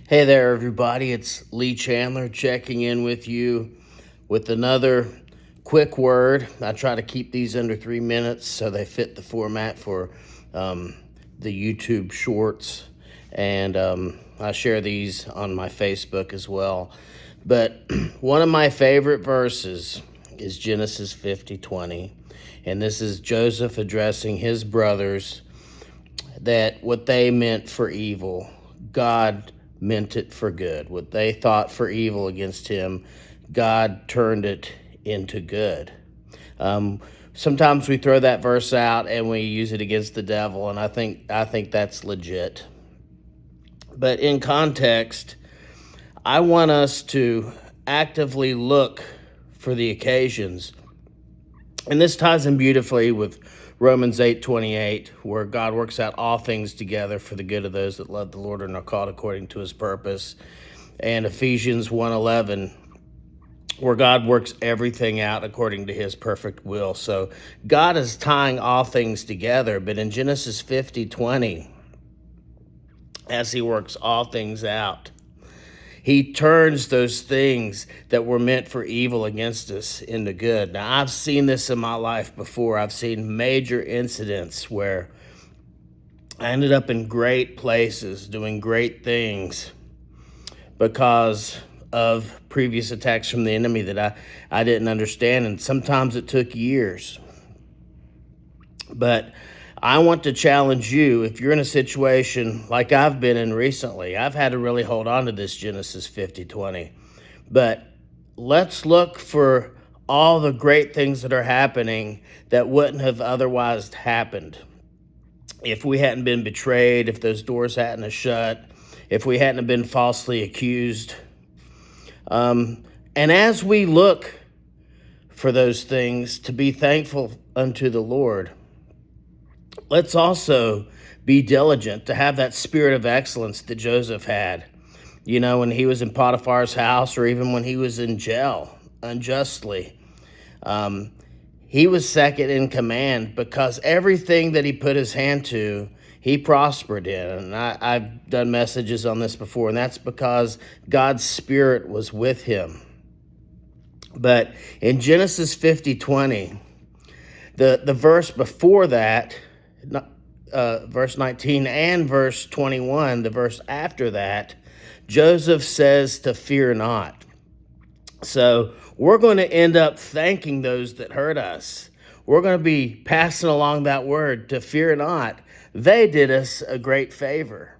Hey there, everybody. It's Lee Chandler checking in with you with another quick word. I try to keep these under 3 minutes so they fit the format for the YouTube shorts. And I share these on my Facebook as well. But one of my favorite verses is Genesis 50:20. And this is Joseph addressing his brothers that what they meant for evil, God meant it for good. What they thought for evil against him, God turned it into good. Sometimes we throw that verse out and we use it against the devil, and I think that's legit. But in context, I want us to actively look for the occasions. And this ties in beautifully with Romans 8:28, where God works out all things together for the good of those that love the Lord and are called according to his purpose. And Ephesians 1:11, where God works everything out according to his perfect will. So God is tying all things together. But in Genesis 50:20, as he works all things out, he turns those things that were meant for evil against us into good. Now, I've seen this in my life before. I've seen major incidents where I ended up in great places doing great things because of previous attacks from the enemy that I didn't understand. And sometimes it took years. But I want to challenge you, if you're in a situation like I've been in recently, I've had to really hold on to this Genesis 50:20. But let's look for all the great things that are happening that wouldn't have otherwise happened if we hadn't been betrayed, if those doors hadn't have shut, if we hadn't have been falsely accused. And as we look for those things, to be thankful unto the Lord, let's also be diligent to have that spirit of excellence that Joseph had, when he was in Potiphar's house or even when he was in jail unjustly. He was second in command because everything that he put his hand to, he prospered in. And I've done messages on this before, and that's because God's spirit was with him. But in Genesis 50:20, the verse before that, verse 19 and verse 21, the verse after that, Joseph says to fear not. So we're going to end up thanking those that hurt us. We're going to be passing along that word to fear not. They did us a great favor.